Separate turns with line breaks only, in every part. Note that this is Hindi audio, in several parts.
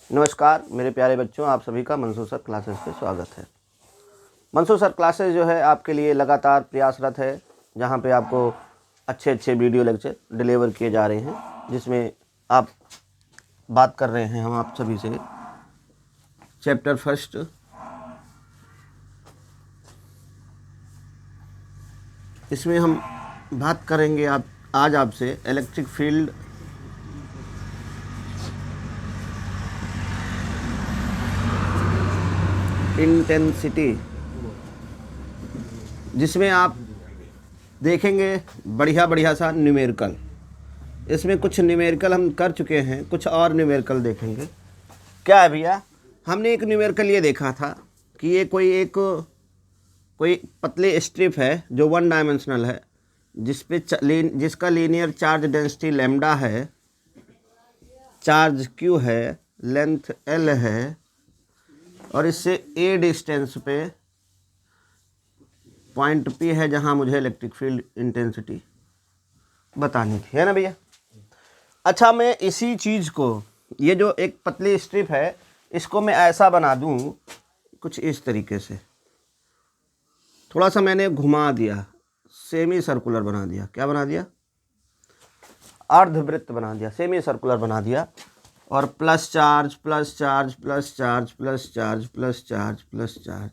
नमस्कार मेरे प्यारे बच्चों, आप सभी का मंसूर सर क्लासेस पे स्वागत है। मंसूर सर क्लासेस जो है आपके लिए लगातार प्रयासरत है, जहाँ पे आपको अच्छे अच्छे वीडियो लेक्चर डिलीवर किए जा रहे हैं, जिसमें आप बात कर रहे हैं हम आप सभी से चैप्टर फर्स्ट इसमें हम बात करेंगे आज आपसे इलेक्ट्रिक फील्ड इंटेंसिटी, जिसमें आप देखेंगे बढ़िया सा न्यूमेरिकल। इसमें कुछ न्यूमेरिकल हम कर चुके हैं, कुछ और न्यूमेरिकल देखेंगे। क्या है भैया, हमने एक न्यूमेरिकल ये देखा था कि ये कोई पतली स्ट्रिप है जो वन डायमेंशनल है, जिसका लीनियर चार्ज डेंसिटी लैम्डा है, चार्ज क्यू है, लेंथ एल है, और इससे ए डिस्टेंस पे पॉइंट पी है जहां मुझे इलेक्ट्रिक फील्ड इंटेंसिटी बतानी थी, है ना भैया। अच्छा, मैं इसी चीज़ को, ये जो एक पतली स्ट्रिप है, इसको मैं ऐसा बना दूं कुछ इस तरीके से। थोड़ा सा मैंने घुमा दिया, सेमी सर्कुलर बना दिया। क्या बना दिया? अर्धवृत्त बना दिया, सेमी सर्कुलर बना दिया। और plus charge plus charge plus charge plus charge plus charge plus charge.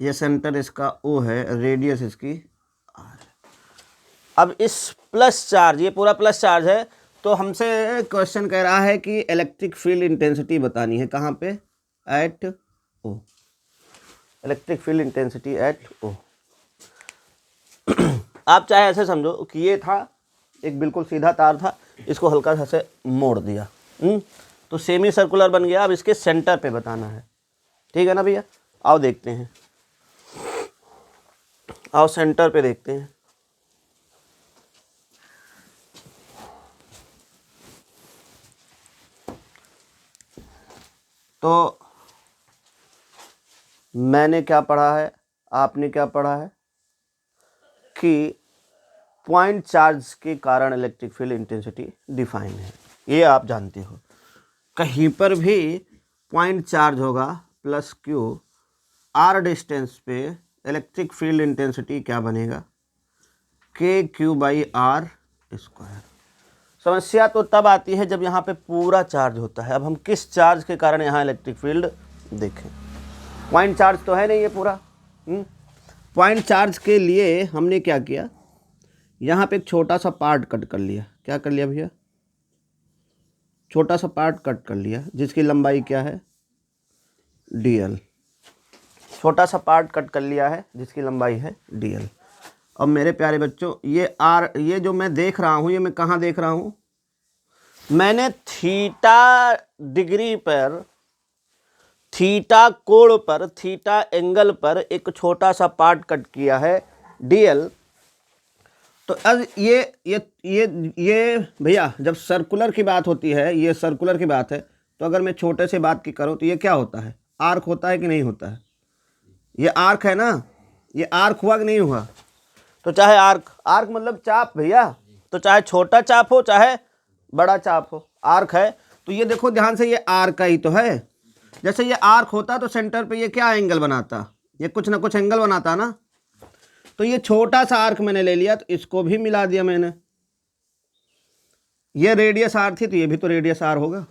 ये सेंटर इसका O है, रेडियस इसकी R है। अब इस प्लस चार्ज, ये पूरा प्लस चार्ज है, तो हमसे क्वेश्चन कह रहा है कि इलेक्ट्रिक फील्ड इंटेंसिटी बतानी है। कहाँ पे? At O। Electric field intensity at O। आप चाहे ऐसे समझो कि ये था एक बिल्कुल सीधा तार था, इसको हल्का सा से मोड़ दिया, तो सेमी सर्कुलर बन गया। अब इसके सेंटर पे बताना है, ठीक है ना भैया। आओ देखते हैं, आओ सेंटर पे देखते हैं। तो मैंने क्या पढ़ा है, आपने क्या पढ़ा है कि पॉइंट चार्ज के कारण इलेक्ट्रिक फील्ड इंटेंसिटी डिफाइन है, ये आप जानते हो। कहीं पर भी पॉइंट चार्ज होगा प्लस क्यू, आर डिस्टेंस पे इलेक्ट्रिक फील्ड इंटेंसिटी क्या बनेगा? के क्यू बाई आर स्क्वायर। समस्या तो तब आती है जब यहाँ पे पूरा चार्ज होता है। अब हम किस चार्ज के कारण यहाँ इलेक्ट्रिक फील्ड देखें। पॉइंट चार्ज तो है नहीं ये पूरा। पॉइंट चार्ज के लिए हमने क्या किया, यहाँ पे एक छोटा सा पार्ट कट कर लिया। क्या कर लिया भैया? छोटा सा पार्ट कट कर लिया, जिसकी लंबाई क्या है? dl। छोटा सा पार्ट कट कर लिया है जिसकी लंबाई है dl। अब मेरे प्यारे बच्चों, ये जो मैं देख रहा हूँ, ये मैं कहाँ देख रहा हूँ? मैंने थीटा डिग्री पर, थीटा कोण पर, थीटा एंगल पर एक छोटा सा पार्ट कट किया है dl। तो अब ये भैया, जब सर्कुलर की बात होती है, ये सर्कुलर की बात है, तो अगर मैं छोटे से बात की करूँ तो ये क्या होता है? आर्क होता है कि नहीं होता है? ये आर्क है ना, ये आर्क हुआ कि नहीं हुआ? तो चाहे आर्क मतलब चाप भैया, तो चाहे छोटा चाप हो चाहे बड़ा चाप हो, आर्क है। तो ये देखो ध्यान से, ये आर्क का ही तो है। जैसे ये आर्क होता तो सेंटर पे ये क्या एंगल बनाता? ये कुछ ना कुछ एंगल बनाता ना। तो ये छोटा सा आर्क मैंने ले लिया, तो इसको भी मिला दिया मैंने। ये रेडियस आर थी, तो ये भी तो रेडियस आर होगा।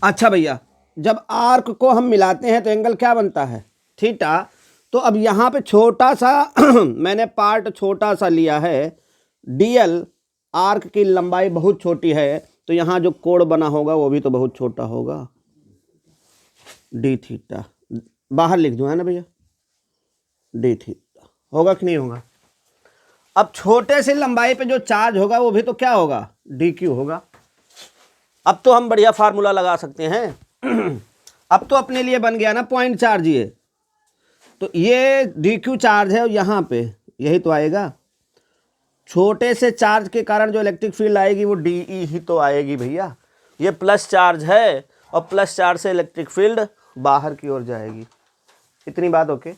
अच्छा भैया, जब आर्क को हम मिलाते हैं तो एंगल क्या बनता है? थीटा। तो अब यहाँ पे छोटा सा मैंने पार्ट छोटा सा लिया है dl। आर्क की लंबाई बहुत छोटी है, तो यहाँ जो कोण बना होगा वो भी तो बहुत छोटा होगा, डी थीटा। बाहर लिख दूँ, है ना भैया? डी थीटा होगा कि नहीं होगा? अब छोटे से लंबाई पे जो चार्ज होगा वो भी तो क्या होगा? डी क्यू होगा। अब तो हम बढ़िया फार्मूला लगा सकते हैं। अब तो अपने लिए बन गया ना पॉइंट चार्ज। ये तो ये डी क्यू चार्ज है यहाँ पे, यही तो आएगा। छोटे से चार्ज के कारण जो इलेक्ट्रिक फील्ड आएगी वो डी ई ही तो आएगी भैया। ये प्लस चार्ज है, और प्लस चार्ज से इलेक्ट्रिक फील्ड बाहर की ओर जाएगी। इतनी बात ओके।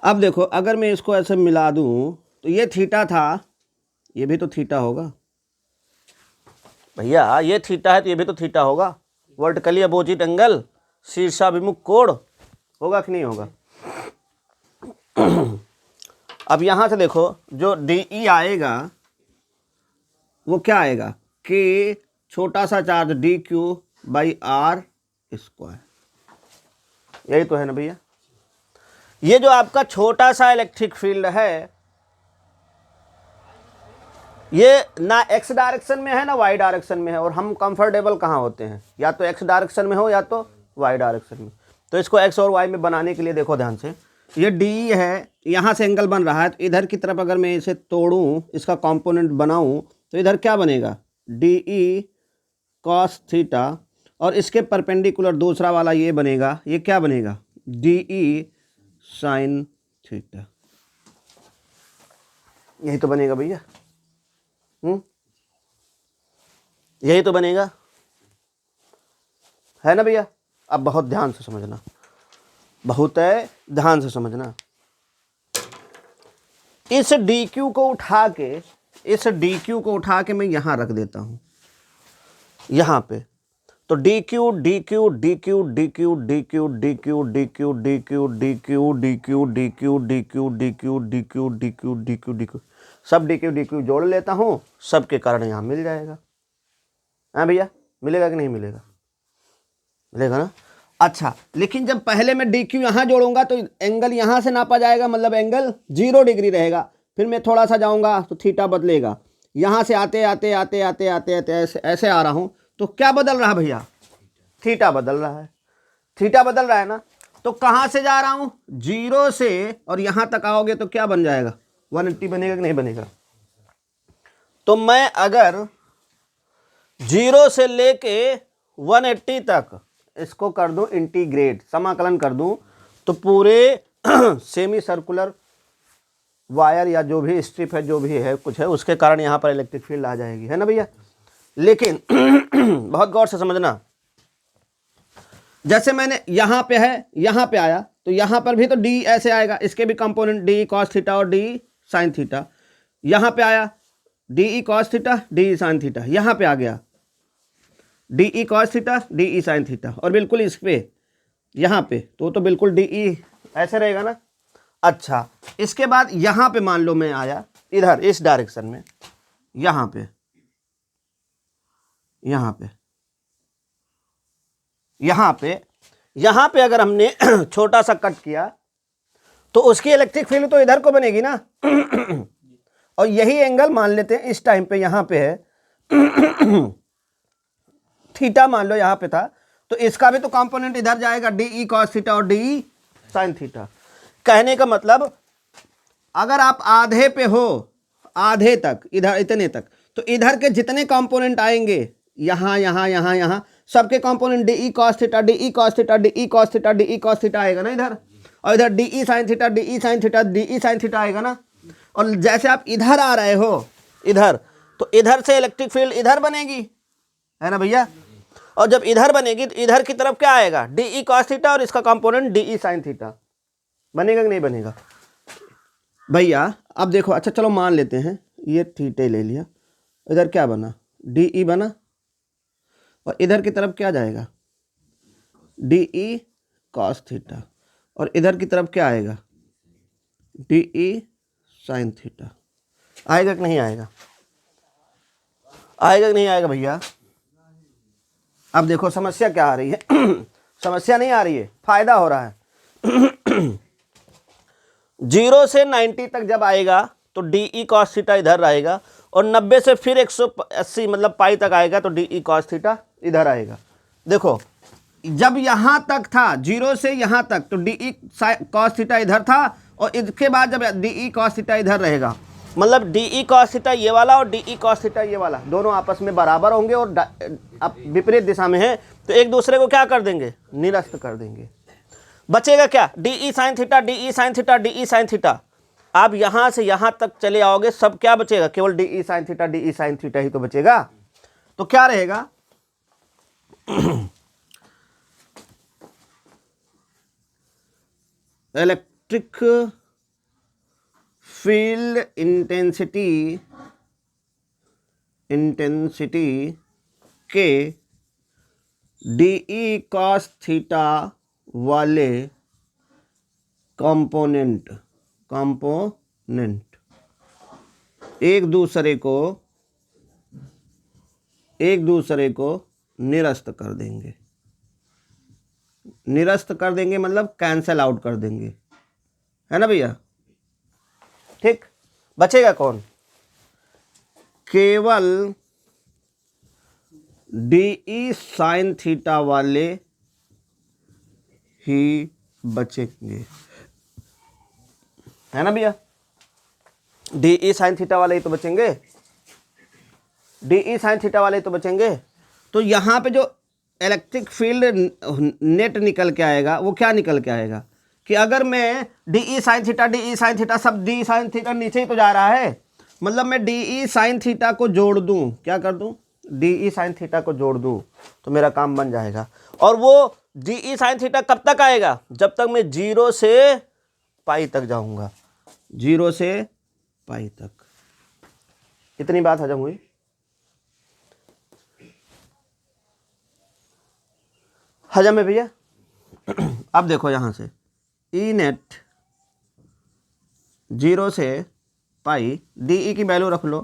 अब देखो, अगर मैं इसको ऐसे मिला दूं तो ये थीटा था, ये भी तो थीटा होगा भैया, ये थीटा है तो ये भी तो थीटा होगा। वर्टिकली अपोजिट एंगल, शीर्षाभिमुख कोण होगा कि नहीं होगा। अब यहां से देखो जो DE आएगा वो क्या आएगा कि छोटा सा चार्ज dq/r², यही तो है ना भैया। ये जो आपका छोटा सा इलेक्ट्रिक फील्ड है ये ना x डायरेक्शन में है ना y डायरेक्शन में है, और हम कंफर्टेबल कहाँ होते हैं, या तो x डायरेक्शन में हो या तो y डायरेक्शन में। तो इसको x और y में बनाने के लिए देखो ध्यान से, ये DE है, यहाँ से एंगल बन रहा है, तो इधर की तरफ अगर मैं इसे तोड़ूं, इसका कंपोनेंट बनाऊं, तो इधर क्या बनेगा DE cos थीटा, और इसके परपेंडिकुलर दूसरा वाला ये बनेगा, ये क्या बनेगा DE sin थीटा। यही तो बनेगा भैया, यही तो बनेगा, है ना भैया। अब बहुत ध्यान से समझना, बहुत ध्यान से समझना। इस DQ को उठा के, इस DQ को उठा के मैं यहां रख देता हूं, यहां पे, तो DQ DQ DQ DQ DQ DQ DQ DQ DQ DQ DQ DQ DQ DQ DQ DQ DQ सब DQ DQ जोड़ लेता हूं, सबके कारण यहां मिल जाएगा। हाँ भैया, मिलेगा कि नहीं मिलेगा, मिलेगा ना। अच्छा, लेकिन जब पहले मैं DQ यहां जोड़ूंगा तो एंगल यहां से नापा जाएगा, मतलब एंगल 0 डिग्री रहेगा। फिर मैं थोड़ा सा जाऊंगा तो थीटा बदलेगा, यहां से आते आते आते आते आते आते ऐसे आ रहा हूं, तो क्या बदल रहा है भैया, थीटा बदल रहा है, थीटा बदल रहा है ना। तो कहां से जा रहा हूं 0 से, और यहां तक आओगे तो क्या बन जाएगा 180 बनेगा कि नहीं बनेगा। तो मैं अगर 0 से लेके 180 तक इसको कर दूं इंटीग्रेट, समाकलन कर दूं, तो पूरे सेमी सर्कुलर वायर या जो भी स्ट्रिप है, जो भी है कुछ है, उसके कारण यहां पर इलेक्ट्रिक फील्ड आ जाएगी, है ना भैया। लेकिन बहुत गौर से समझना, जैसे मैंने यहां पे है, यहां पे आया, तो यहां पर भी तो डी ऐसे आएगा, इसके भी कंपोनेंट डी कॉस थीटा और डी साइन थीटा। यहां पे आया D cos theta D sine theta, यहां पे आ गया D cos theta D sine theta, और बिल्कुल इस पे यहां पे तो बिल्कुल डी ऐसे रहेगा ना। अच्छा, इसके बाद यहां पे मान लो मैं आया इधर इस डायरेक्शन में, यहां पे यहां पे यहां पे यहां पे अगर हमने छोटा सा कट किया तो उसकी इलेक्ट्रिक फील्ड तो इधर को बनेगी ना। और यही एंगल मान लेते हैं इस टाइम पे यहां पे है थीटा, मान लो यहां पे था, तो इसका भी तो कंपोनेंट इधर जाएगा डी कॉस थीटा और डी साइन थीटा। कहने का मतलब अगर आप आधे पे हो, आधे तक, इधर इतने तक, तो इधर के जितने कंपोनेंट आएंगे यहां यहां यहां यहां सबके component D cos theta D cos theta D cos theta D cos theta आएगा ना इधर, और इधर D sine theta D sine theta D sine theta आएगा ना। और जैसे आप इधर आ रहे हो इधर, तो इधर से इलेक्ट्रिक फील्ड इधर बनेगी, है ना भैया। और जब इधर बनेगी तो इधर की तरफ क्या आएगा डी कॉस थीटा और इसका कंपोनेंट डी साइन थीटा, बनेगा कि नहीं बनेगा भैया। अब देखो, अच्छा चलो मान लेते हैं ये थीटे ले लिया, इधर क्या बना डी बना, और इधर की तरफ क्या जाएगा डी कॉस थीटा, और इधर की तरफ क्या आएगा डी साइन थीटा। आएगा कि नहीं आएगा, आएगा कि नहीं आएगा भैया। अब देखो समस्या क्या आ रही है समस्या नहीं आ रही है, फायदा हो रहा है। 0 से 90 तक जब आएगा तो डी कॉस थीटा इधर आएगा, और 90 से फिर 180 मतलब पाई तक आएगा तो डी कॉस थीटा इधर आएगा। देखो जब यहां तक था 0 से यहां तक तो डी कॉस थीटा इधर था, और इसके बाद जब डी कॉस थीटा इधर रहेगा, मतलब डी कॉस थीटा ये वाला और डी कॉस थीटा ये वाला दोनों आपस में बराबर होंगे, और अब विपरीत दिशा में है तो एक दूसरे को क्या कर देंगे निरस्त कर देंगे। बचेगा क्या D sine theta D sine theta D sine theta. आप यहां से यहां तक चले आओगे, सब क्या बचेगा केवल D sine theta D sine theta ही तो बचेगा। तो क्या रहेगा इलेक्ट्रिक फील्ड इंटेंसिटी के डी कॉस थीटा वाले कंपोनेंट एक दूसरे को निरस्त कर देंगे मतलब कैंसल आउट कर देंगे, है ना भैया। ठीक, बचेगा कौन? केवल डी साइन थीटा वाले ही बचेंगे, है ना भैया। डी साइन थीटा वाले ही तो बचेंगे, डी साइन थीटा वाले ही तो बचेंगे। तो यहां पे जो इलेक्ट्रिक फील्ड नेट निकल के आएगा वो क्या निकल के आएगा कि अगर मैं डी साइन थीटा सब डी साइन थीटा नीचे ही तो जा रहा है, मतलब मैं डी साइन थीटा को जोड़ दूं, क्या कर दूं, डी साइन थीटा को जोड़ दूं तो मेरा काम बन जाएगा। और वो डी साइन थीटा कब तक आएगा? जब तक मैं 0 से पाई तक जाऊंगा, 0 से पाई तक। इतनी बात हजम हुई? हजम है भैया। अब देखो यहां से ई नेट 0 से पाई, डी की वैल्यू रख लो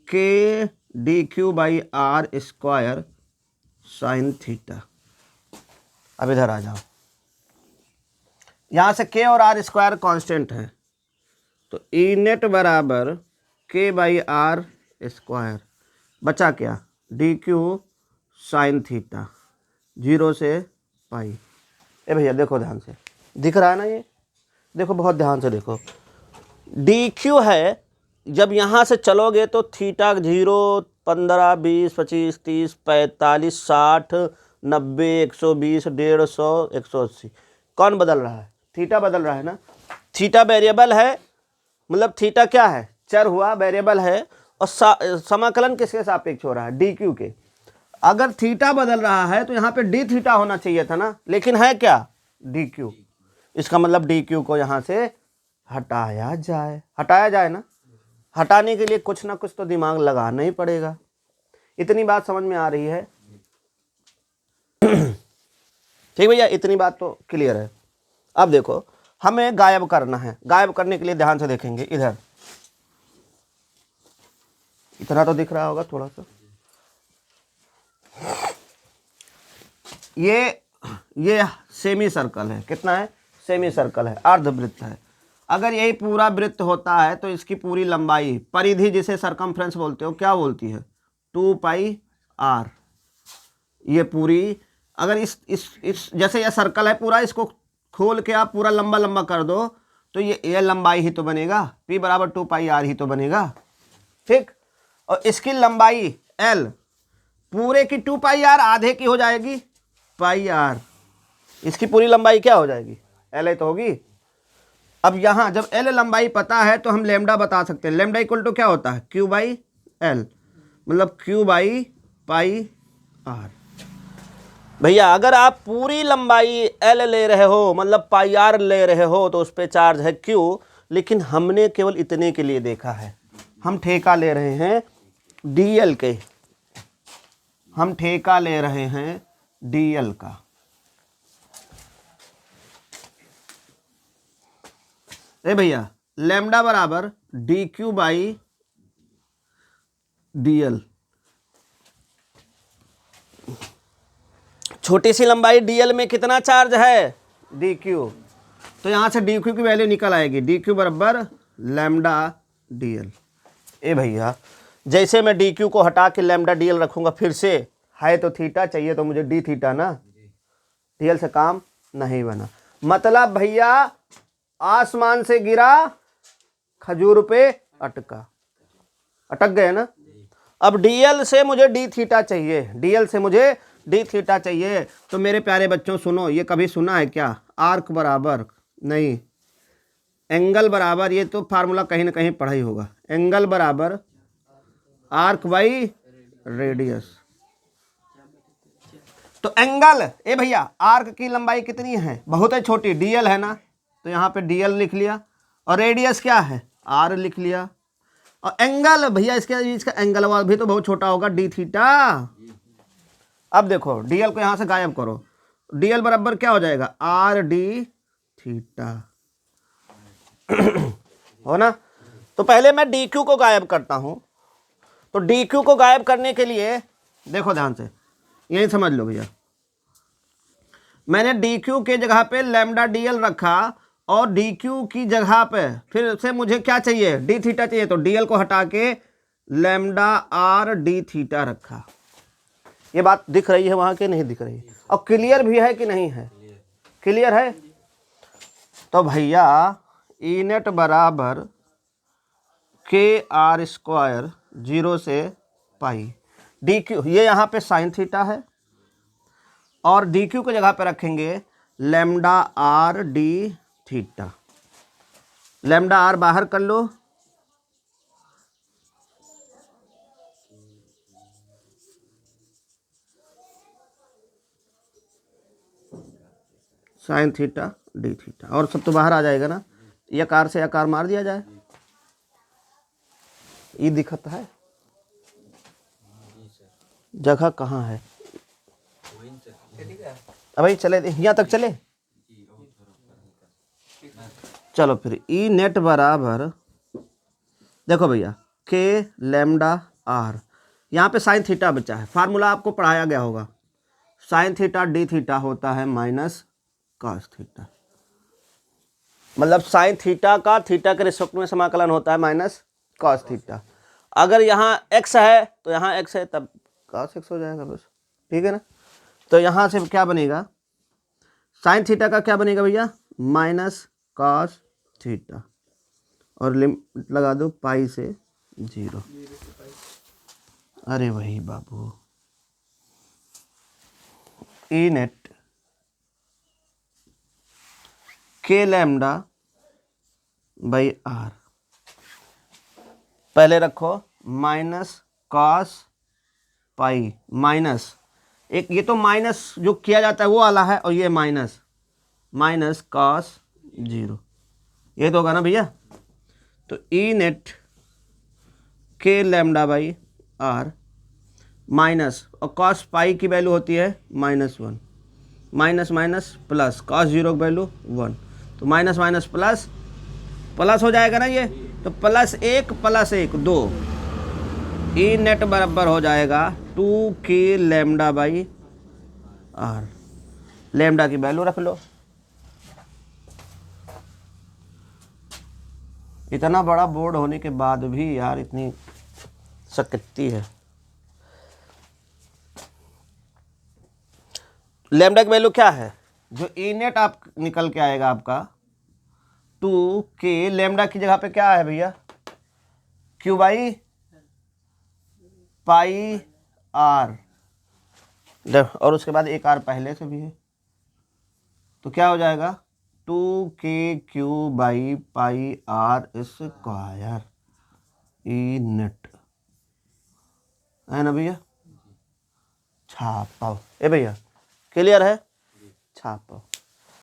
K D Q by R square sine theta. अब इधर आ जाओ, यहां से के और आर स्क्वायर कांस्टेंट है, तो ई नेट बराबर के बाई आर स्क्वायर, बचा क्या, डी क्यू साइन थीटा 0 से पाई। ए भैया देखो ध्यान से, दिख रहा है ना ये, देखो बहुत ध्यान से देखो, डी क्यू है, जब यहाँ से चलोगे तो थीटा 0, 15, 20, 25, 30, 45, 60, 90, 120, 150, 180, कौन बदल रहा है? थीटा बदल रहा है ना। थीटा वेरिएबल है, मतलब थीटा क्या है, चर हुआ, वेरिएबल है, और समाकलन किसके सापेक्ष हो रहा है, डी क्यू के। अगर थीटा बदल रहा है तो यहाँ पे डी थीटा होना चाहिए था ना, लेकिन है क्या, डी क्यू। इसका मतलब डी क्यू को यहाँ से हटाया जाए ना। हटाने के लिए कुछ ना कुछ तो दिमाग लगाना ही पड़ेगा। इतनी बात समझ में आ रही है? ठीक भैया, इतनी बात तो क्लियर है। अब देखो हमें गायब करना है, गायब करने के लिए ध्यान से देखेंगे, इधर इतना तो दिख रहा होगा थोड़ा सा, ये सेमी सर्कल है, कितना है, सेमी सर्कल है, अर्धवृत्त है। अगर यही पूरा वृत्त होता है तो इसकी पूरी लंबाई, परिधि जिसे सरकमफ्रेंस बोलते हो, क्या बोलती है, 2 पाई आर। ये पूरी, अगर इस जैसे यह सर्कल है पूरा, इसको खोल के आप पूरा लंबा लंबा कर दो तो ये लंबाई ही तो बनेगा, P बराबर 2 पाई आर ही तो बनेगा। ठीक, और इसकी लंबाई L पूरे की 2 पाई आर, आधे की हो जाएगी पाई आर। इसकी पूरी लंबाई क्या हो जाएगी, L तो होगी। अब यहाँ जब L लंबाई पता है तो हम लेमडा बता सकते हैं। लेमडा इक्वल टू क्या होता है, Q बाई L, मतलब Q बाई पाई आर। भैया अगर आप पूरी लंबाई L ले रहे हो, मतलब पाई आर ले रहे हो, तो उस पर चार्ज है Q, लेकिन हमने केवल इतने के लिए देखा है। हम ठेका ले रहे हैं DL के, हम ठेका ले रहे हैं DL का। ए भैया लैम्डा बराबर डी क्यू बाई DL, छोटी सी लंबाई DL में कितना चार्ज है, DQ, तो यहां से DQ की वैल्यू निकल आएगी, DQ बराबर लैम्डा DL। ए भैया जैसे मैं DQ को हटा के लैम्डा DL रखूंगा, फिर से है तो थीटा, चाहिए तो मुझे D थीटा ना, DL से काम नहीं बना। मतलब भैया आसमान से गिरा खजूर पे अटक गए ना। अब DL से मुझे D थीटा चाहिए, DL से मुझे D थीटा चाहिए। तो मेरे प्यारे बच्चों सुनो, ये कभी सुना है क्या, आर्क बराबर नहीं, एंगल बराबर, ये तो फार्मूला कहीं ना कहीं पढ़ा ही होगा, एंगल बराबर आर्क बाई रेडियस। तो एंगल, ए भैया आर्क की लंबाई कितनी है, बहुत है छोटी, DL है ना, तो यहाँ पे DL लिख लिया, और रेडियस क्या है, आर लिख लिया, और एंगल भैया इसके बीच का एंगल भी तो बहुत छोटा होगा, डी थीटा। अब देखो डीएल को यहां से गायब करो, डीएल बराबर क्या हो जाएगा, आर डी थीटा, हो ना। तो पहले मैं डी क्यू को गायब करता हूं, तो डी क्यू को गायब करने के लिए देखो ध्यान से, यही समझ लो भैया, मैंने डी क्यू के जगह पे लैम्डा डी एल रखा, और डी क्यू की जगह पे फिर से मुझे क्या चाहिए, डी थीटा चाहिए, तो डी एल को हटा के लैम्डा आर डी थीटा रखा। ये बात दिख रही है वहां के, नहीं दिख रही है, और क्लियर भी है कि नहीं है, क्लियर है। तो भैया ई नेट बराबर के आर स्क्वायर 0 से पाई, डी क्यू ये यहाँ पे साइन थीटा है, और डी क्यू की जगह पे रखेंगे lambda R D theta. Lambda R बाहर कर लो, साइन थीटा डी थीटा, और सब तो बाहर आ जाएगा ना, एक आर से एक आर मार दिया जाए, ये दिक्कत है, जगह कहाँ है, अभी चले यहाँ तक चले, चलो फिर ई नेट बराबर, देखो भैया के लैम्डा आर, यहाँ पे साइन थीटा बचा है, फार्मूला आपको पढ़ाया गया होगा, साइन थीटा डी थीटा होता है माइनस कॉस थीटा, मतलब साइन थीटा का थीटा के रिस्पेक्ट में समाकलन होता है माइनस कॉस थीटा। अगर यहाँ एक्स है तो यहाँ एक्स है, तब कॉस एक्स हो जाएगा बस, ठीक है ना। तो यहाँ से क्या बनेगा, साइन थीटा का क्या बनेगा भैया, माइनस कॉस थीटा, और लिमिट लगा दो पाई से 0। अरे वही बाबू, ई नेट के लैम्डा बाई आर, पहले रखो माइनस कॉस पाई, माइनस एक ये तो माइनस जो किया जाता है वो वाला है, और ये माइनस माइनस कॉस 0, ये तो होगा ना भैया। तो ई नेट के लैम्डा बाई आर माइनस, और कॉस पाई की वैल्यू होती है -1, माइनस माइनस प्लस, कॉस 0 की वैल्यू 1, तो माइनस माइनस प्लस प्लस हो जाएगा ना ये, तो +1 + 1 2, ई नेट बराबर हो जाएगा 2k lambda by R, lambda की वैल्यू रख लो। इतना बड़ा बोर्ड होने के बाद भी यार इतनी सकती है, लैम्डा की वैल्यू क्या है, जो ई नेट आप निकल के आएगा आपका 2k, लैम्डा की जगह पे क्या है भैया, क्यू बाई पाई आर, और उसके बाद एक आर पहले से भी है, तो क्या हो जाएगा 2k Q by pi R square, E net है ना भैया, छापाओ, ए भैया क्लियर है, छापाओ।